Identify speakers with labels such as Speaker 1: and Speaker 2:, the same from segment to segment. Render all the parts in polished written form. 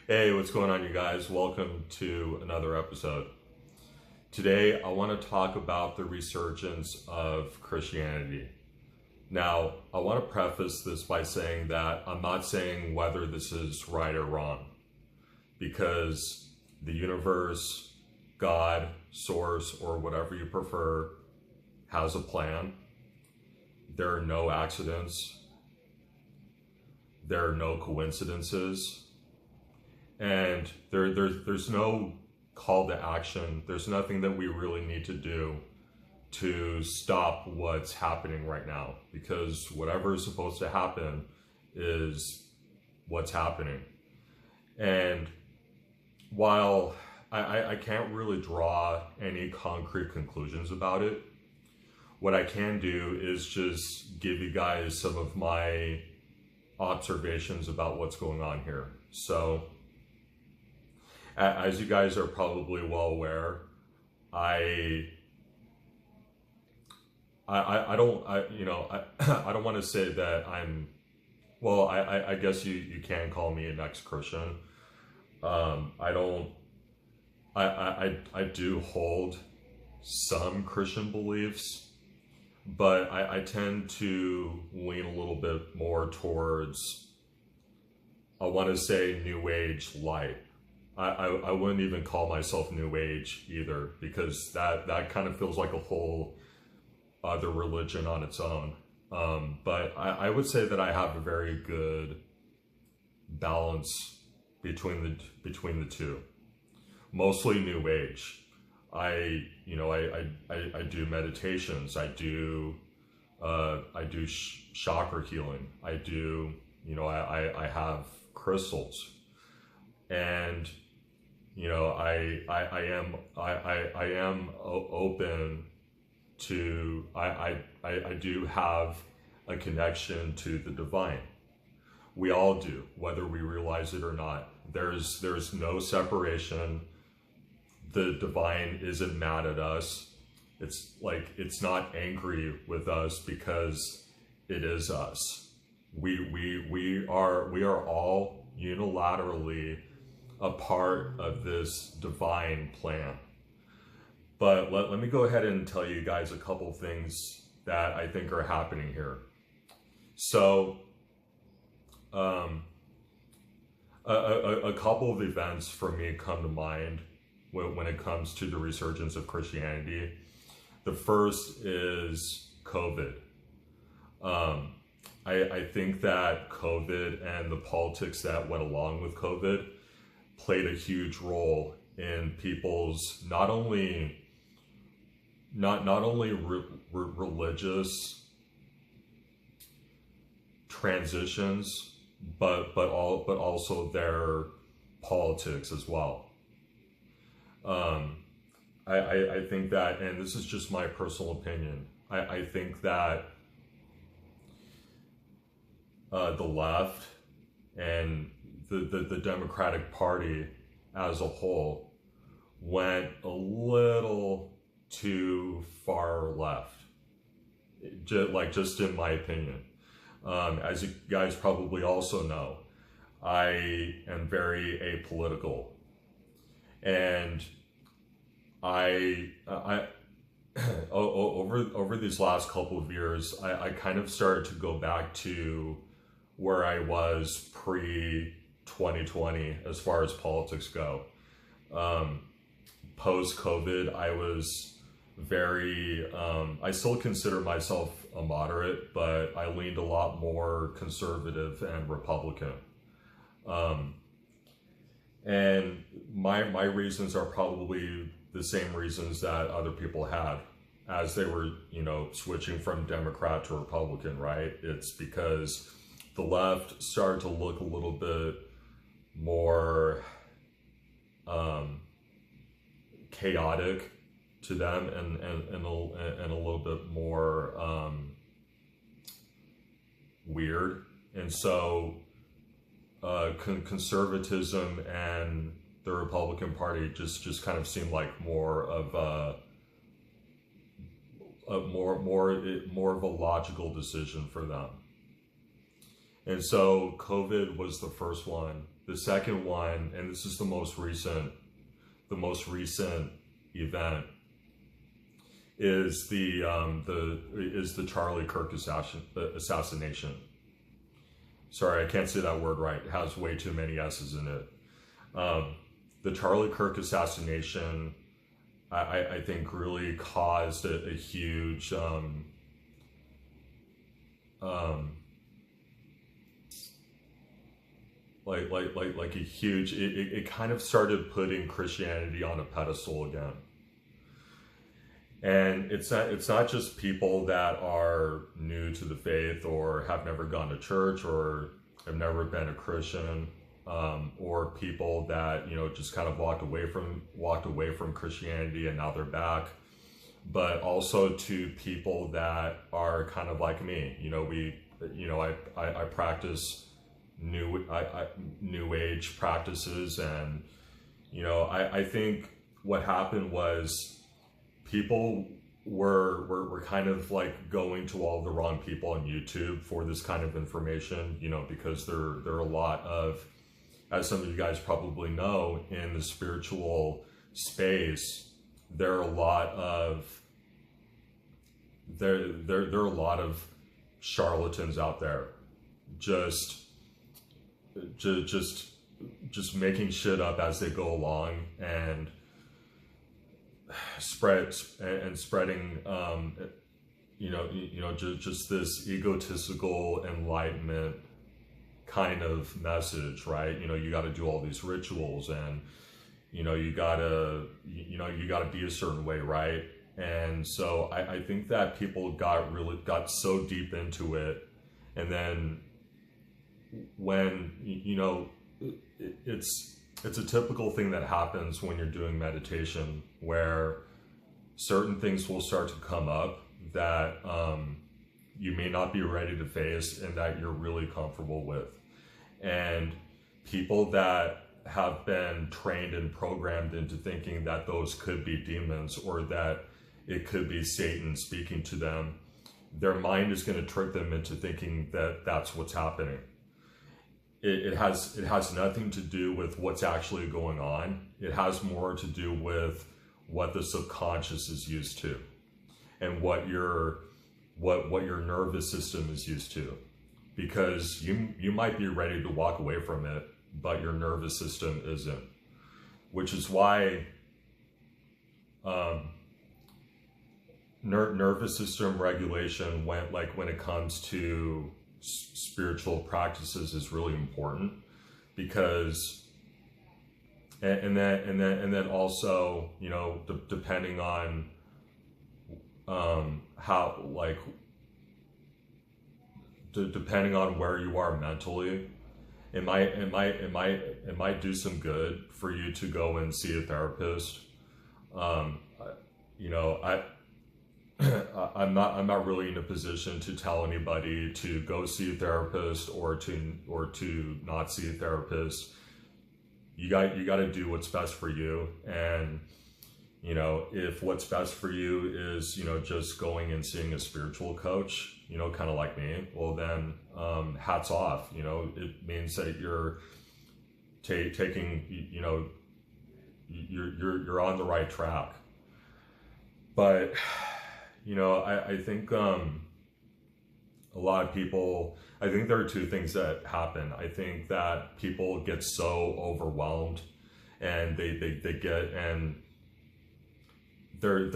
Speaker 1: Hey, what's going on, you guys? Welcome to another episode. Today, I want to talk about the resurgence of Christianity. Now, I want to preface this by saying that I'm not saying whether this is right or wrong, because the universe, God, source, or whatever you prefer, has a plan. There are no accidents. There are no coincidences. And there's no call to action. There's nothing that we really need to do to stop what's happening right now, because whatever is supposed to happen is what's happening. And while I can't really draw any concrete conclusions about it, what I can do is just give you guys some of my observations about what's going on here. So, as you guys are probably well aware, I don't want to say that I'm, well, I guess you can call me an ex-Christian. I do hold some Christian beliefs, but I tend to lean a little bit more towards, I want to say, New Age light. I wouldn't even call myself New Age either, because that kind of feels like a whole other religion on its own. But I would say that I have a very good balance between the two. Mostly New Age. I do meditations. I do chakra healing. I have crystals, and I am open to, I do have a connection to the divine. We all do, whether we realize it or not. There's no separation. The divine isn't mad at us. It's not angry with us, because it is us. We are all unilaterally a part of this divine plan. But let me go ahead and tell you guys a couple things that I think are happening here. So, a couple of events for me come to mind when it comes to the resurgence of Christianity. The first is COVID. I think that COVID and the politics that went along with COVID played a huge role in people's not only religious transitions, but also their politics as well. I think that, and this is just my personal opinion, I think that the left and the Democratic Party as a whole went a little too far left, just in my opinion. As you guys probably also know, I am very apolitical, and I over these last couple of years, I kind of started to go back to where I was pre-2020 as far as politics go. Post-COVID, I was very, I still consider myself a moderate, but I leaned a lot more conservative and Republican. And my reasons are probably the same reasons that other people had as they were, switching from Democrat to Republican, right? It's because the left started to look a little bit more chaotic to them, and a little bit more weird. And so conservatism and the Republican Party just kind of seemed like more of more of a logical decision for them. And so COVID was the first one The second one, and this is the most recent event, is the Charlie Kirk assassination. Sorry, I can't say that word right. It has way too many S's in it. The Charlie Kirk assassination, I think, really caused a huge it kind of started putting Christianity on a pedestal again. And it's not just people that are new to the faith or have never gone to church or have never been a Christian, or people that, you know, just kind of walked away from Christianity and now they're back, but also to people that are kind of like me. You know, I practice new age practices, and you know, I think what happened was people were kind of like going to all the wrong people on YouTube for this kind of information, you know, because there are a lot of, as some of you guys probably know, in the spiritual space, there are a lot of charlatans out there, just making shit up as they go along and spreading just this egotistical enlightenment kind of message, right? You know, you got to do all these rituals, and you know, you gotta be a certain way, right? And so I think that people got so deep into it, and then when, you know, it's a typical thing that happens when you're doing meditation, where certain things will start to come up that you may not be ready to face and that you're really comfortable with. And people that have been trained and programmed into thinking that those could be demons or that it could be Satan speaking to them, their mind is going to trick them into thinking that that's what's happening. It has nothing to do with what's actually going on. It has more to do with what the subconscious is used to, and what your nervous system is used to. Because you might be ready to walk away from it, but your nervous system isn't. Which is why nervous system regulation, when it comes to spiritual practices, is really important. Because and then also, you know, depending on how, like, depending on where you are mentally, it might do some good for you to go and see a therapist. You know, I'm not really in a position to tell anybody to go see a therapist or to not see a therapist. You got to do what's best for you. And you know, if what's best for you is, you know, just going and seeing a spiritual coach, you know, kind of like me, well then, hats off. You know, it means that you're taking, you know, you're on the right track. But, you know, I think a lot of people, I think there are two things that happen. I think that people get so overwhelmed, and they get, and their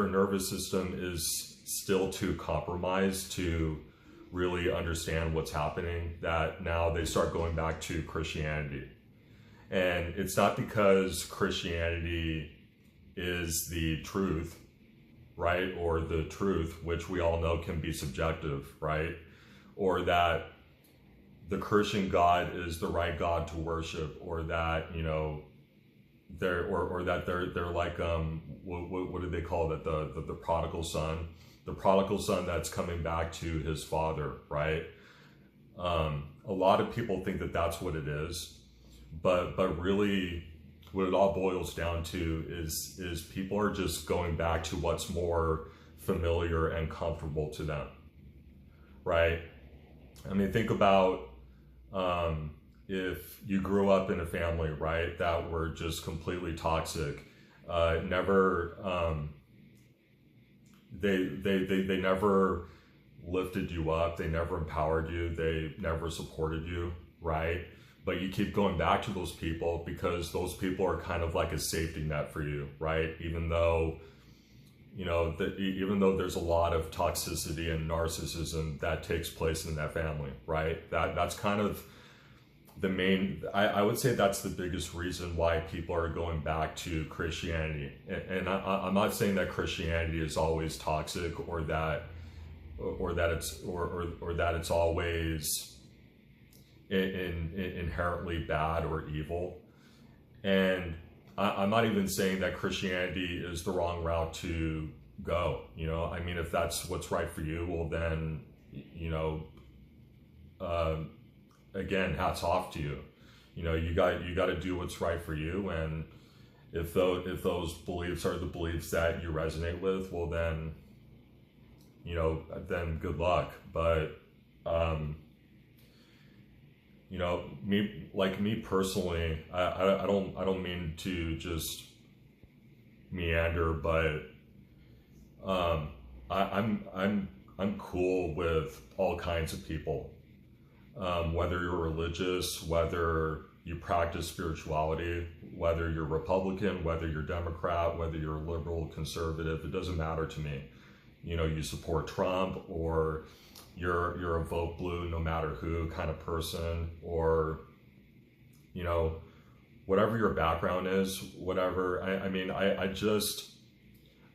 Speaker 1: nervous system is still too compromised to really understand what's happening, that now they start going back to Christianity. And it's not because Christianity is the truth, right? Or the truth, which we all know can be subjective, right? Or that the Christian God is the right God to worship, or that, you know, they're like, what do they call it? The prodigal son, that's coming back to his father, right? A lot of people think that that's what it is, but really what it all boils down to is people are just going back to what's more familiar and comfortable to them, right? I mean, think about if you grew up in a family, right, that were just completely toxic, never, they never lifted you up, they never empowered you, they never supported you, right? But you keep going back to those people because those people are kind of like a safety net for you, right? Even though, you know, even though there's a lot of toxicity and narcissism that takes place in that family, right? That's kind of the main, I would say that's the biggest reason why people are going back to Christianity. And I'm not saying that Christianity is always toxic or that it's always inherently bad or evil. And I'm not even saying that Christianity is the wrong route to go. You know, I mean, if that's what's right for you, well then, you know, again, hats off to you. You know, you got to do what's right for you. And if those beliefs are the beliefs that you resonate with, well then, you know, then good luck. But you know, me personally, I don't mean to just meander, but I'm cool with all kinds of people, whether you're religious, whether you practice spirituality, whether you're Republican, whether you're Democrat, whether you're liberal, conservative, it doesn't matter to me. You know, you support Trump or you're a vote blue no matter who kind of person, or, you know, whatever your background is, whatever. I mean, I just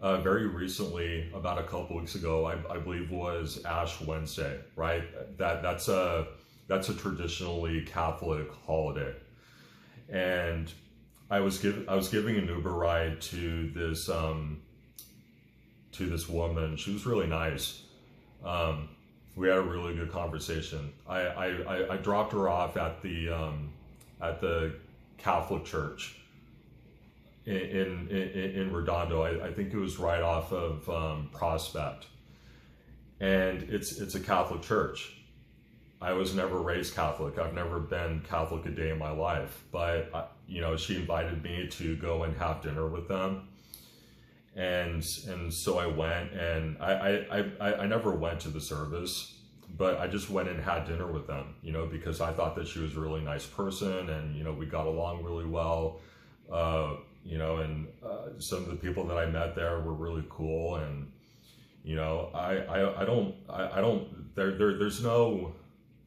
Speaker 1: very recently, about a couple weeks ago, I believe was Ash Wednesday, right? That's a traditionally Catholic holiday, and I was giving an Uber ride to this woman. She was really nice. We had a really good conversation. I dropped her off at the Catholic church in Redondo. I think it was right off of Prospect, and it's a Catholic church. I was never raised Catholic. I've never been Catholic a day in my life, but you know, she invited me to go and have dinner with them. And so I went, and I never went to the service, but I just went and had dinner with them, you know, because I thought that she was a really nice person, and, you know, we got along really well, you know, and some of the people that I met there were really cool. And, you know,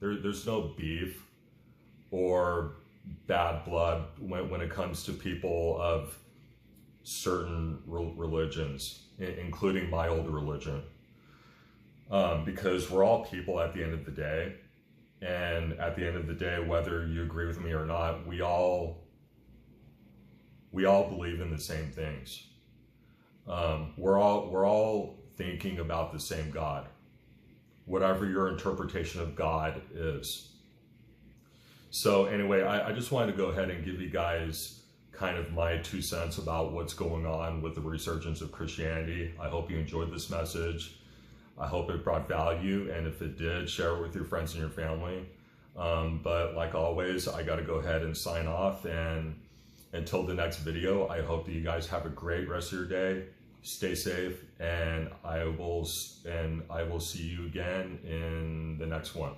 Speaker 1: there's no beef or bad blood when it comes to people of certain religions, including my old religion, because we're all people at the end of the day. And at the end of the day, whether you agree with me or not, we all believe in the same things. We're all thinking about the same God, whatever your interpretation of God is. So anyway, I just wanted to go ahead and give you guys kind of my 2 cents about what's going on with the resurgence of Christianity. I hope you enjoyed this message. I hope it brought value, and if it did, share it with your friends and your family. But like always, I got to go ahead and sign off, and until the next video, I hope that you guys have a great rest of your day. Stay safe, and I will see you again in the next one.